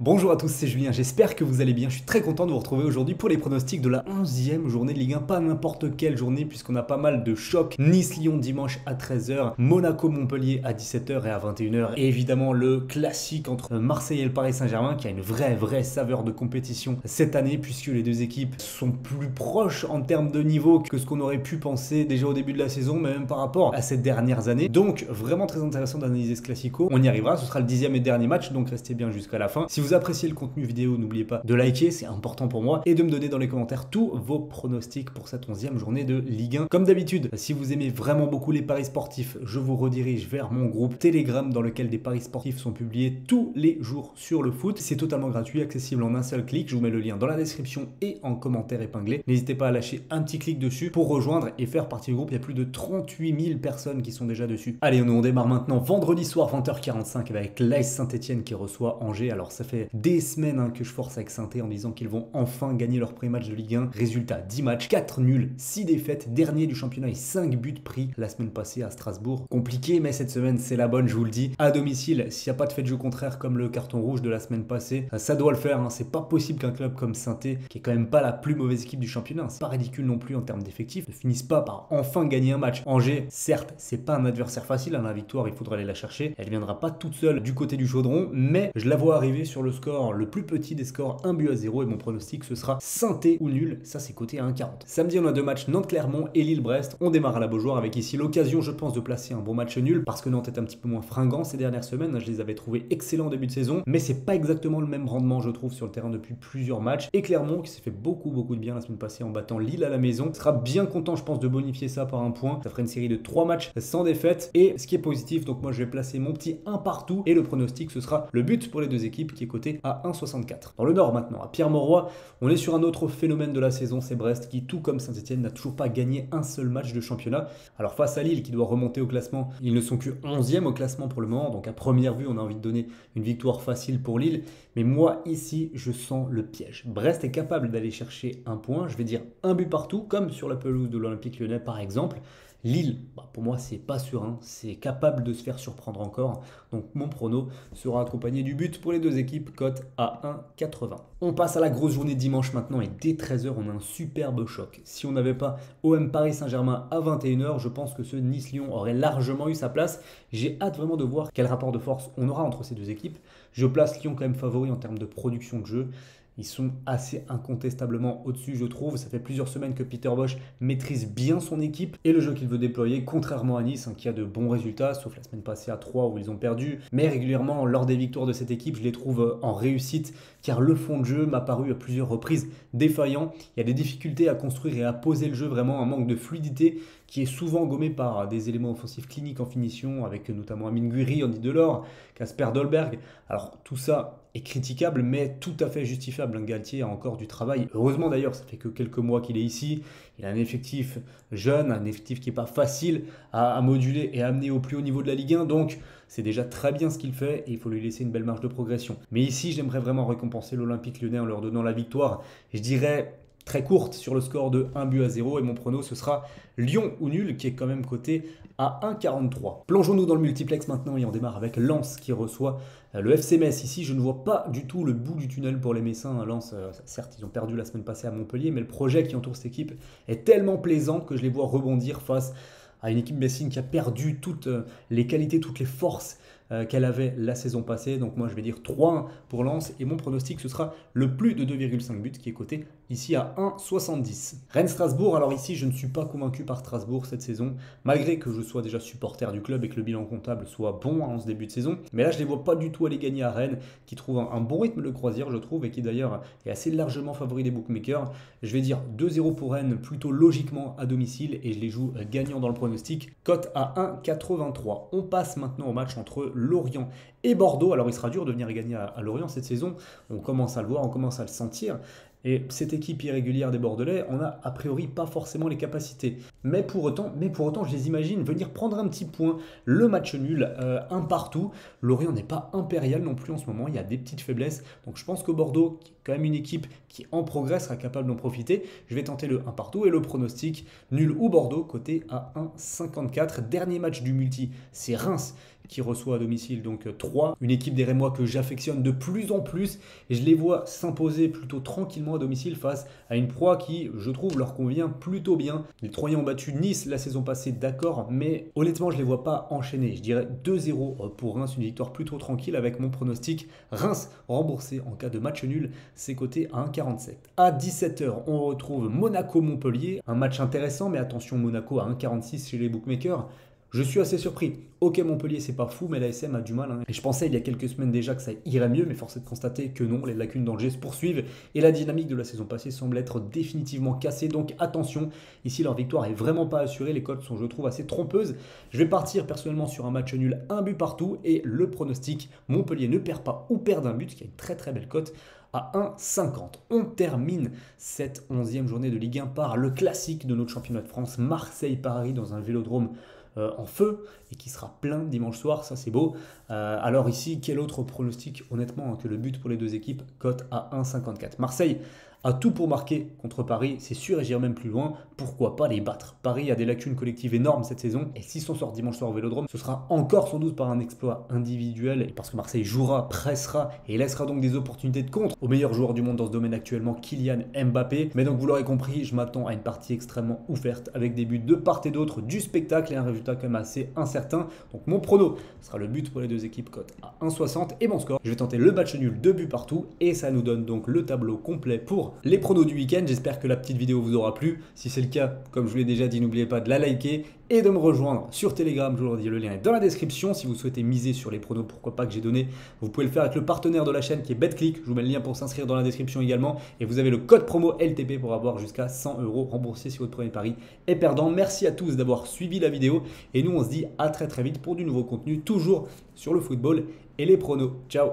Bonjour à tous, c'est Julien, j'espère que vous allez bien. Je suis très content de vous retrouver aujourd'hui pour les pronostics de la 11e journée de Ligue 1. Pas n'importe quelle journée puisqu'on a pas mal de chocs. Nice-Lyon dimanche à 13h, Monaco-Montpellier à 17h et à 21h. Et évidemment le classique entre Marseille et le Paris Saint-Germain qui a une vraie saveur de compétition cette année puisque les deux équipes sont plus proches en termes de niveau que ce qu'on aurait pu penser déjà au début de la saison, mais même par rapport à ces dernières années. Donc vraiment très intéressant d'analyser ce classico. On y arrivera, ce sera le 10e et dernier match, donc restez bien jusqu'à la fin. Si vous appréciez le contenu vidéo, n'oubliez pas de liker, c'est important pour moi, et de me donner dans les commentaires tous vos pronostics pour cette 11e journée de Ligue 1. Comme d'habitude, si vous aimez vraiment beaucoup les paris sportifs, je vous redirige vers mon groupe Telegram dans lequel des paris sportifs sont publiés tous les jours sur le foot. C'est totalement gratuit, accessible en un seul clic. Je vous mets le lien dans la description et en commentaire épinglé. N'hésitez pas à lâcher un petit clic dessus pour rejoindre et faire partie du groupe. Il y a plus de 38 000 personnes qui sont déjà dessus. Allez, on démarre maintenant vendredi soir 20h45 avec l'AS Saint-Etienne qui reçoit Angers. Alors ça fait des semaines que je force avec Saint-Etienne en disant qu'ils vont enfin gagner leur premier match de Ligue 1. Résultat, 10 matchs, 4 nuls, 6 défaites, dernier du championnat et 5 buts pris la semaine passée à Strasbourg. Compliqué, mais cette semaine c'est la bonne, je vous le dis. À domicile, s'il n'y a pas de fait de jeu contraire comme le carton rouge de la semaine passée, ça doit le faire. C'est pas possible qu'un club comme Saint-Etienne, qui est quand même pas la plus mauvaise équipe du championnat, c'est pas ridicule non plus en termes d'effectifs, ne finisse pas par enfin gagner un match. Angers, certes, c'est pas un adversaire facile, la victoire, il faudra aller la chercher. Elle viendra pas toute seule du côté du chaudron, mais je la vois arriver sur le score le plus petit des scores, 1-0, et mon pronostic ce sera Saint-Etienne ou nul, ça c'est coté à 1,40. Samedi on a deux matchs, Nantes-Clermont et Lille-Brest. On démarre à la Beaujoire avec ici l'occasion je pense de placer un bon match nul parce que Nantes est un petit peu moins fringant ces dernières semaines. Je les avais trouvés excellents en début de saison, mais c'est pas exactement le même rendement je trouve sur le terrain depuis plusieurs matchs. Et Clermont qui s'est fait beaucoup de bien la semaine passée en battant Lille à la maison sera bien content je pense de bonifier ça par un point. Ça ferait une série de 3 matchs sans défaite, et ce qui est positif, donc moi je vais placer mon petit 1 partout et le pronostic ce sera le but pour les deux équipes qui est coté à 1,64. Dans le Nord maintenant, à Pierre-Mauroy, on est sur un autre phénomène de la saison, c'est Brest qui, tout comme Saint-Etienne, n'a toujours pas gagné un seul match de championnat. Alors face à Lille qui doit remonter au classement, ils ne sont que 11e au classement pour le moment, donc à première vue on a envie de donner une victoire facile pour Lille, mais moi ici je sens le piège. Brest est capable d'aller chercher un point, je vais dire un but partout, comme sur la pelouse de l'Olympique Lyonnais par exemple. Lille, pour moi, c'est pas serein, c'est capable de se faire surprendre encore. Donc mon prono sera accompagné du but pour les deux équipes, cote à 1,80. On passe à la grosse journée de dimanche maintenant et dès 13h, on a un superbe choc. Si on n'avait pas OM Paris Saint-Germain à 21h, je pense que ce Nice-Lyon aurait largement eu sa place. J'ai hâte vraiment de voir quel rapport de force on aura entre ces deux équipes. Je place Lyon quand même favori en termes de production de jeu. Ils sont assez incontestablement au-dessus, je trouve. Ça fait plusieurs semaines que Peter Bosz maîtrise bien son équipe et le jeu qu'il veut déployer, contrairement à Nice, qui a de bons résultats, sauf la semaine passée à 3 où ils ont perdu. Mais régulièrement, lors des victoires de cette équipe, je les trouve en réussite, car le fond de jeu m'a paru à plusieurs reprises défaillant. Il y a des difficultés à construire et à poser le jeu, vraiment un manque de fluidité qui est souvent gommé par des éléments offensifs cliniques en finition, avec notamment Amine Gouiri, Andy Delors, Kasper Dolberg. Alors tout ça est critiquable, mais tout à fait justifiable. Galtier a encore du travail. Heureusement d'ailleurs, ça fait que quelques mois qu'il est ici. Il a un effectif jeune, un effectif qui n'est pas facile à moduler et à amener au plus haut niveau de la Ligue 1. Donc c'est déjà très bien ce qu'il fait et il faut lui laisser une belle marge de progression. Mais ici, j'aimerais vraiment récompenser l'Olympique Lyonnais en leur donnant la victoire. Je dirais très courte sur le score de 1-0 et mon prono ce sera Lyon ou nul qui est quand même coté à 1,43. Plongeons-nous dans le multiplex maintenant et on démarre avec Lens qui reçoit le FC Metz. Ici je ne vois pas du tout le bout du tunnel pour les Messins. Lens, certes ils ont perdu la semaine passée à Montpellier, mais le projet qui entoure cette équipe est tellement plaisant que je les vois rebondir face à une équipe messine qui a perdu toutes les qualités, toutes les forces qu'elle avait la saison passée. Donc moi je vais dire 3-1 pour Lens et mon pronostic ce sera le plus de 2,5 buts qui est coté ici à 1,70. Rennes-Strasbourg, alors ici je ne suis pas convaincu par Strasbourg cette saison, malgré que je sois déjà supporter du club et que le bilan comptable soit bon en ce début de saison. Mais là je ne les vois pas du tout aller gagner à Rennes, qui trouve un bon rythme de croisière je trouve, et qui d'ailleurs est assez largement favori des bookmakers. Je vais dire 2-0 pour Rennes, plutôt logiquement à domicile, et je les joue gagnant dans le pronostic, cote à 1,83. On passe maintenant au match entre Lorient et Bordeaux. Alors il sera dur de venir gagner à Lorient cette saison, on commence à le voir, on commence à le sentir. Et cette équipe irrégulière des Bordelais, on n'a a priori pas forcément les capacités. Mais pour autant, je les imagine venir prendre un petit point. Le match nul, un partout. Lorient n'est pas impérial non plus en ce moment, il y a des petites faiblesses. Donc je pense que Bordeaux, qui est quand même une équipe qui en progrès, sera capable d'en profiter. Je vais tenter le 1 partout et le pronostic nul ou Bordeaux, coté à 1,54. Dernier match du multi, c'est Reims qui reçoit à domicile donc 3. Une équipe des Rémois que j'affectionne de plus en plus et je les vois s'imposer plutôt tranquillement à domicile face à une proie qui, je trouve, leur convient plutôt bien. Les Troyens ont battu Nice la saison passée, d'accord, mais honnêtement, je ne les vois pas enchaîner. Je dirais 2-0 pour Reims, une victoire plutôt tranquille avec mon pronostic. Reims remboursé en cas de match nul, c'est coté à 1,47. À 17h, on retrouve Monaco-Montpellier, un match intéressant, mais attention, Monaco à 1,46 chez les bookmakers. Je suis assez surpris. Ok, Montpellier, c'est pas fou, mais l'ASM a du mal. Et je pensais il y a quelques semaines déjà que ça irait mieux, mais force est de constater que non, les lacunes d'Angers se poursuivent et la dynamique de la saison passée semble être définitivement cassée. Donc attention, ici leur victoire est vraiment pas assurée. Les cotes sont, je trouve, assez trompeuses. Je vais partir personnellement sur un match nul, un but partout et le pronostic Montpellier ne perd pas ou perd un but, ce qui est une très très belle cote à 1,50. On termine cette 11e journée de Ligue 1 par le classique de notre championnat de France, Marseille-Paris, dans un vélodrome en feu et qui sera plein dimanche soir, ça c'est beau. Alors ici, quel autre pronostic honnêtement que le but pour les deux équipes, cote à 1,54. Marseille a tout pour marquer contre Paris, c'est sûr, et j'irai même plus loin, pourquoi pas les battre. Paris a des lacunes collectives énormes cette saison, et si s'en sort dimanche soir au Vélodrome, ce sera encore sans doute par un exploit individuel, parce que Marseille jouera, pressera, et laissera donc des opportunités de contre au meilleur joueur du monde dans ce domaine actuellement, Kylian Mbappé. Mais donc vous l'aurez compris, je m'attends à une partie extrêmement ouverte, avec des buts de part et d'autre, du spectacle, et un résultat quand même assez incertain. Donc mon prono sera le but pour les deux équipes, cote à 1,60, et mon score, je vais tenter le match nul, 2 buts partout, et ça nous donne donc le tableau complet pour les pronos du week-end. J'espère que la petite vidéo vous aura plu. Si c'est le cas, comme je vous l'ai déjà dit, n'oubliez pas de la liker et de me rejoindre sur Telegram. Je vous le dis, le lien est dans la description. Si vous souhaitez miser sur les pronos, pourquoi pas, que j'ai donné, vous pouvez le faire avec le partenaire de la chaîne qui est BetClick. Je vous mets le lien pour s'inscrire dans la description également. Et vous avez le code promo LTP pour avoir jusqu'à 100 € remboursés si votre premier pari est perdant. Merci à tous d'avoir suivi la vidéo. Et nous, on se dit à très très vite pour du nouveau contenu, toujours sur le football et les pronos. Ciao!